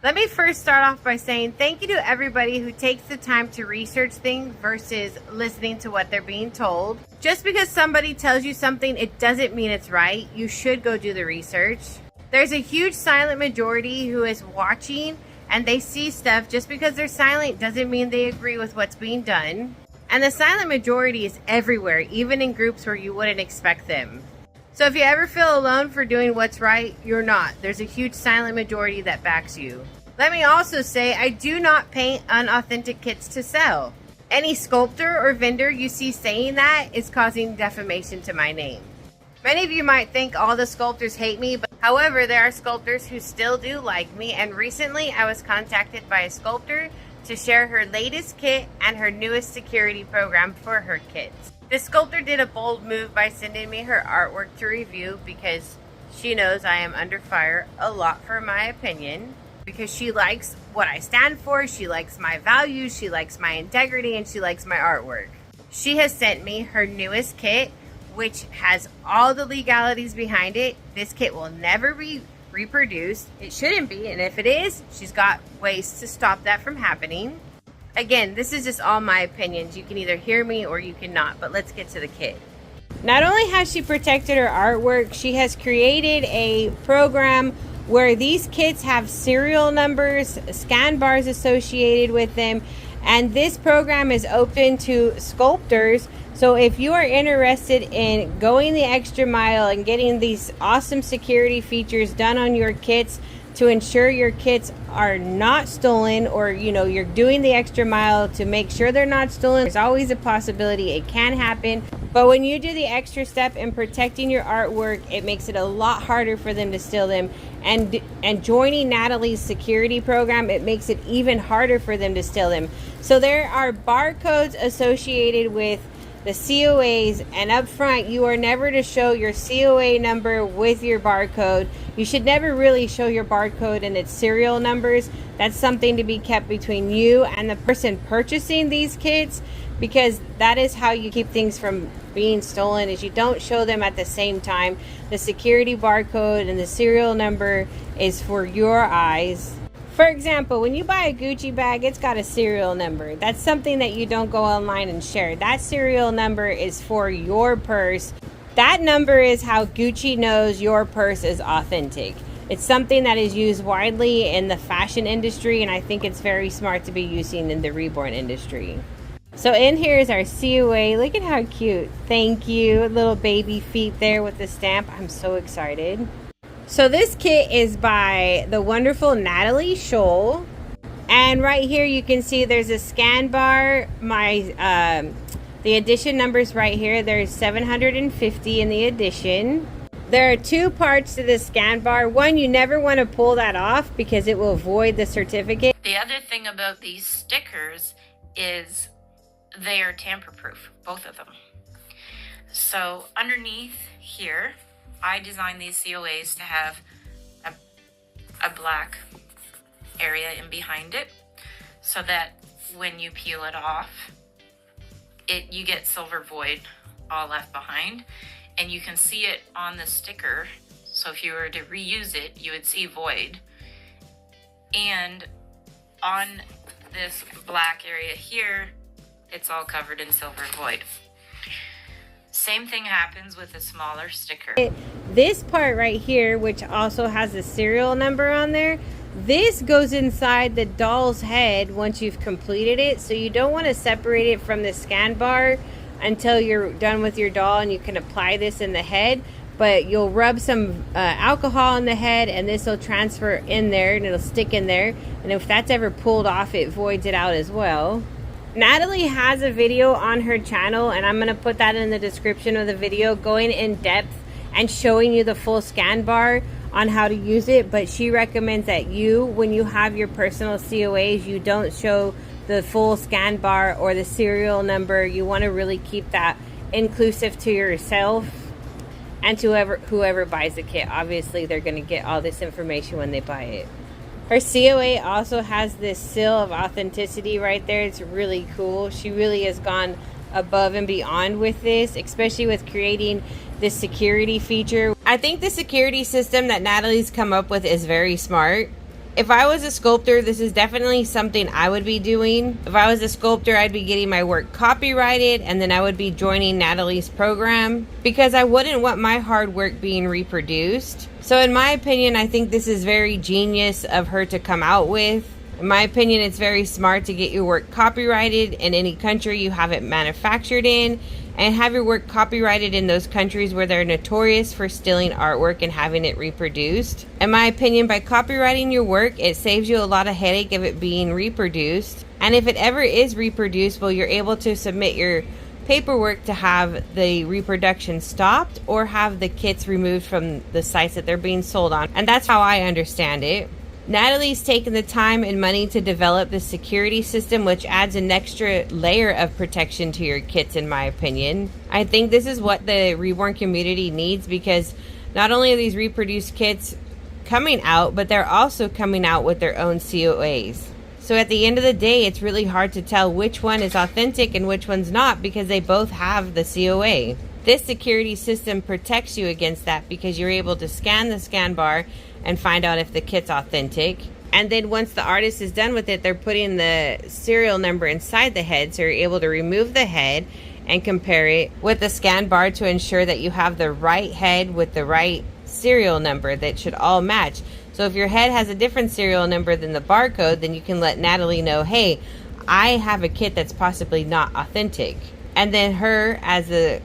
Let me first start off by saying thank you to everybody who takes the time to research things versus listening to what they're being told. Just because somebody tells you something, it doesn't mean it's right. You should go do the research. There's a huge silent majority who is watching and they see stuff. Just because they're silent doesn't mean they agree with what's being done. And the silent majority is everywhere, even in groups where you wouldn't expect them. So if you ever feel alone for doing what's right, you're not. There's a huge silent majority that backs you. Let me also say, I do not paint unauthentic kits to sell. Any sculptor or vendor you see saying that is causing defamation to my name. Many of you might think all the sculptors hate me, but however, there are sculptors who still do like me, and recently I was contacted by a sculptor to share her latest kit and her newest security program for her kits. The sculptor did a bold move by sending me her artwork to review because she knows I am under fire a lot for my opinion. Because she likes what I stand for, she likes my values, she likes my integrity, and she likes my artwork. She has sent me her newest kit, which has all the legalities behind it. This kit will never be reproduced. It shouldn't be, and if it is, she's got ways to stop that from happening. Again, this is just all my opinions. You can either hear me or you cannot, but let's get to the kit. Not only has she protected her artwork, she has created a program where these kits have serial numbers, scan bars associated with them, and this program is open to sculptors. So if you are interested in going the extra mile and getting these awesome security features done on your kits to ensure your kits are not stolen, or you're doing the extra mile to make sure they're not stolen, there's always a possibility it can happen. But when you do the extra step in protecting your artwork, it makes it a lot harder for them to steal them. And joining Natalie's security program, it makes it even harder for them to steal them. So there are barcodes associated with the COAs, and up front you are never to show your COA number with your barcode. You should never really show your barcode and its serial numbers. That's something to be kept between you and the person purchasing these kits, because that is how you keep things from being stolen, is you don't show them at the same time. The security barcode and the serial number is for your eyes. For example, when you buy a Gucci bag, it's got a serial number. That's something that you don't go online and share. That serial number is for your purse. That number is how Gucci knows your purse is authentic. It's something that is used widely in the fashion industry, and I think it's very smart to be using in the Reborn industry. So in here is our COA. Look at how cute. Thank you. Little baby feet there with the stamp. I'm so excited. So this kit is by the wonderful Natalie Scholl. And right here you can see there's a scan bar. The edition numbers right here. There's 750 in the edition. There are two parts to the scan bar. One, you never want to pull that off because it will void the certificate. The other thing about these stickers is they are tamper-proof, both of them. So underneath here, I designed these COAs to have a black area in behind it, so that when you peel it off, you get silver void all left behind, and you can see it on the sticker. So if you were to reuse it, you would see void. And on this black area here, it's all covered in silver void. Same thing happens with a smaller sticker. This part right here, which also has a serial number on there, this goes inside the doll's head once you've completed it. So you don't want to separate it from the scan bar until you're done with your doll, and you can apply this in the head. But you'll rub some alcohol in the head, and this will transfer in there, and it'll stick in there. And if that's ever pulled off, it voids it out as well. Natalie has a video on her channel, and I'm going to put that in the description of the video, going in depth and showing you the full scan bar on how to use it. But she recommends that when you have your personal COAs, you don't show the full scan bar or the serial number. You want to really keep that inclusive to yourself and to whoever buys the kit. Obviously, they're going to get all this information when they buy it. Her COA also has this seal of authenticity right there. It's really cool. She really has gone above and beyond with this, especially with creating this security feature. I think the security system that Natalie's come up with is very smart. If I was a sculptor, this is definitely something I would be doing. If I was a sculptor, I'd be getting my work copyrighted, and then I would be joining Natalie's program because I wouldn't want my hard work being reproduced. So in my opinion, I think this is very genius of her to come out with. In my opinion, it's very smart to get your work copyrighted in any country you have it manufactured in, and have your work copyrighted in those countries where they're notorious for stealing artwork and having it reproduced. In my opinion, by copyrighting your work, it saves you a lot of headache of it being reproduced. And if it ever is reproducible, you're able to submit your paperwork to have the reproduction stopped or have the kits removed from the sites that they're being sold on. And that's how I understand it. Natalie's taken the time and money to develop the security system, which adds an extra layer of protection to your kits, in my opinion. I think this is what the Reborn community needs, because not only are these reproduced kits coming out, but they're also coming out with their own COAs. So at the end of the day, it's really hard to tell which one is authentic and which one's not, because they both have the COA. This security system protects you against that because you're able to scan the scan bar and find out if the kit's authentic. And then once the artist is done with it, they're putting the serial number inside the head, so you're able to remove the head and compare it with the scan bar to ensure that you have the right head with the right serial number that should all match. So if your head has a different serial number than the barcode, then you can let Natalie know, hey, I have a kit that's possibly not authentic. And then her, as the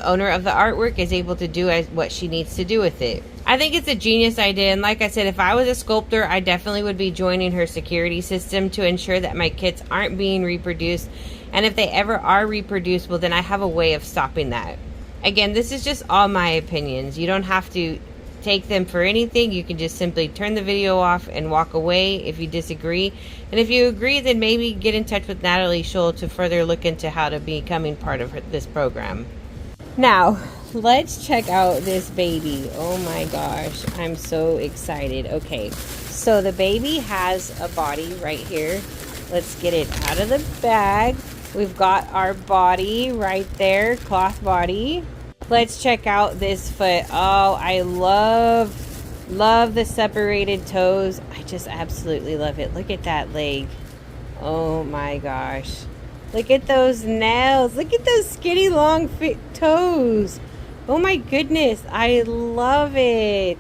owner of the artwork, is able to do what she needs to do with it. I think it's a genius idea, and like I said, if I was a sculptor, I definitely would be joining her security system to ensure that my kits aren't being reproduced, and if they ever are reproducible, then I have a way of stopping that. Again, this is just all my opinions. You don't have to take them for anything. You can just simply turn the video off and walk away if you disagree. And if you agree, then maybe get in touch with Natalie Scholl to further look into how to becoming part of this program. Now, let's check out this baby. Oh my gosh, I'm so excited. Okay, so the baby has a body right here. Let's get it out of the bag. We've got our body right there, cloth body. Let's check out this foot. Oh, I love the separated toes. I just absolutely love it. Look at that leg. Oh my gosh. Look at those nails. Look at those skinny long toes. Oh my goodness. I love it.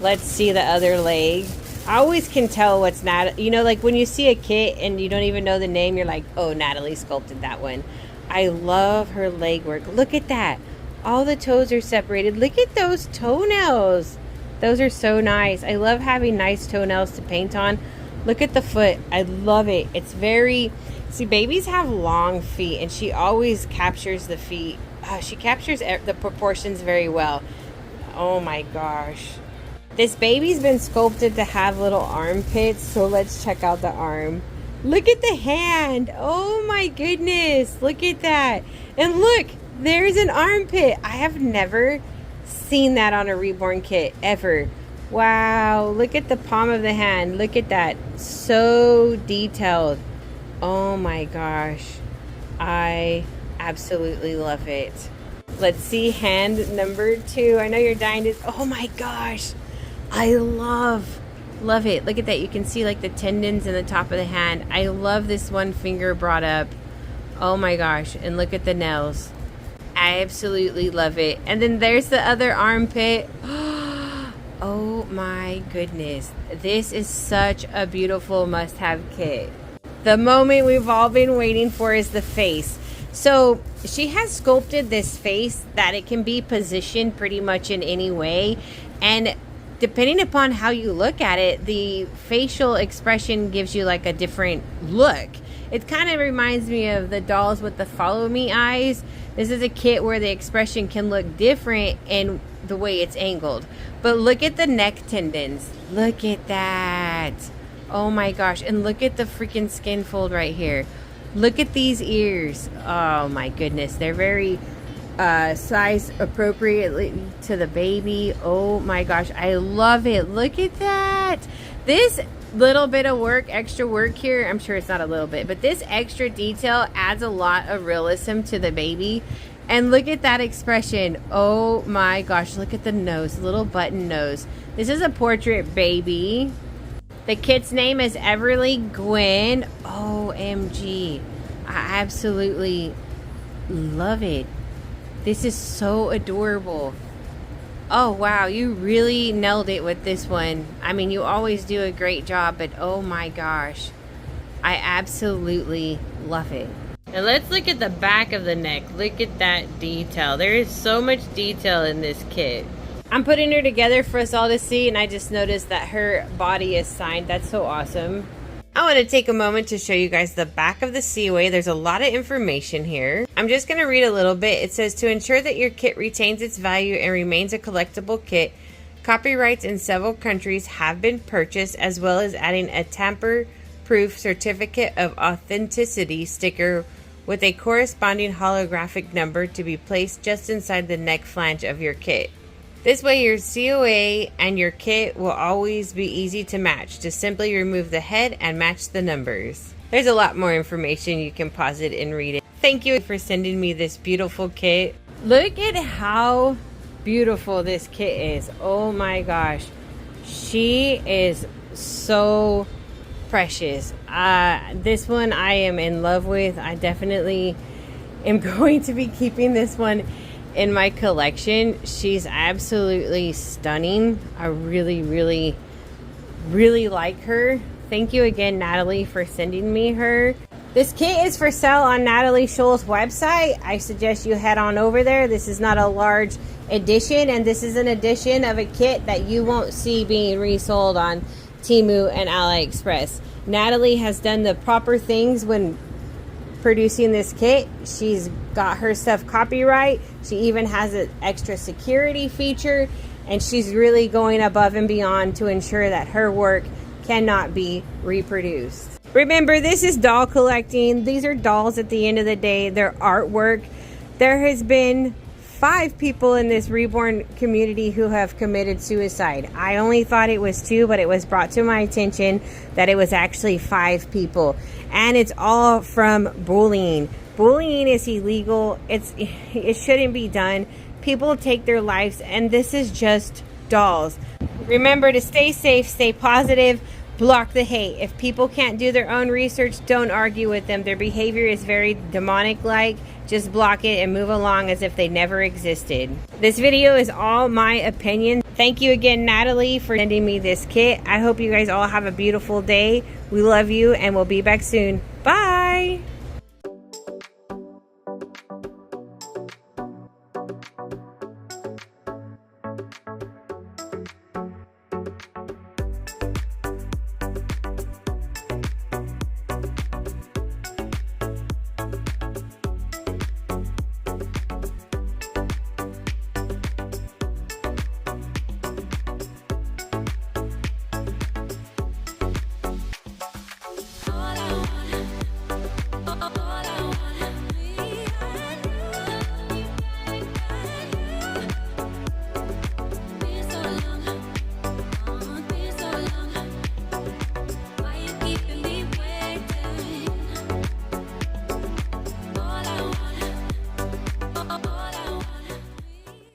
Let's see the other leg. I always can tell what's not, like when you see a kit and you don't even know the name, you're like, oh, Natalie sculpted that one. I love her leg work. Look at that. All the toes are separated. Look at those toenails. Those are so nice. I love having nice toenails to paint on. Look at the foot. I love it. It's very... See, babies have long feet, and she always captures the feet. She captures the proportions very well. Oh my gosh. This baby's been sculpted to have little armpits, so let's check out the arm. Look at the hand. Oh my goodness. Look at that. And look, there's an armpit. I have never seen that on a Reborn kit, ever. Wow. Look at the palm of the hand. Look at that. So detailed. Oh my gosh. I absolutely love it. Let's see hand number 2. I know you're dying to... Oh my gosh. I love it. Look at that. You can see like the tendons in the top of the hand. I love this one finger brought up. Oh my gosh. And look at the nails. I absolutely love it. And then there's the other armpit. Oh my goodness. This is such a beautiful must-have kit. The moment we've all been waiting for is the face. So she has sculpted this face that it can be positioned pretty much in any way. And depending upon how you look at it, the facial expression gives you like a different look. It kind of reminds me of the dolls with the follow me eyes. This is a kit where the expression can look different in the way it's angled. But look at the neck tendons. Look at that. Oh my gosh. And look at the freaking skin fold right here. Look at these ears. Oh my goodness. They're very size appropriately to the baby. Oh my gosh. I love it. Look at that. This little bit of work, extra work here, I'm sure it's not a little bit, but this extra detail adds a lot of realism to the baby. And look at that expression. Oh my gosh. Look at the nose, little button nose. This is a portrait baby. The kit's name is Everly Gwen. OMG. I absolutely love it. This is so adorable. Oh, wow. You really nailed it with this one. I mean, you always do a great job, but oh my gosh. I absolutely love it. Now let's look at the back of the neck. Look at that detail. There is so much detail in this kit. I'm putting her together for us all to see, and I just noticed that her body is signed. That's so awesome. I want to take a moment to show you guys the back of the COA. There's a lot of information here. I'm just going to read a little bit. It says, to ensure that your kit retains its value and remains a collectible kit, copyrights in several countries have been purchased, as well as adding a tamper-proof certificate of authenticity sticker with a corresponding holographic number to be placed just inside the neck flange of your kit. This way your COA and your kit will always be easy to match. Just simply remove the head and match the numbers. There's a lot more information. You can pause it and read it. Thank you for sending me this beautiful kit. Look at how beautiful this kit is. Oh my gosh. She is so precious. This one I am in love with. I definitely am going to be keeping this one in my collection. She's absolutely stunning. I really like her. Thank you again, Natalie, for sending me her. This kit is for sale on Natalie Scholl's website. I suggest you head on over there. This is not a large edition, and this is an edition of a kit that you won't see being resold on Temu and AliExpress. Natalie has done the proper things when producing this kit. She's got her stuff copyright. She even has an extra security feature, and she's really going above and beyond to ensure that her work cannot be reproduced. Remember, this is doll collecting. These are dolls at the end of the day. They're artwork. There has been 5 people in this Reborn community who have committed suicide. I only thought it was 2, but it was brought to my attention that it was actually 5 people. And it's all from bullying. Bullying is illegal. It shouldn't be done. People take their lives, and this is just dolls. Remember to stay safe, stay positive, block the hate. If people can't do their own research, don't argue with them. Their behavior is very demonic-like. Just block it and move along as if they never existed. This video is all my opinion. Thank you again, Natalie, for sending me this kit. I hope you guys all have a beautiful day. We love you, and we'll be back soon. Bye!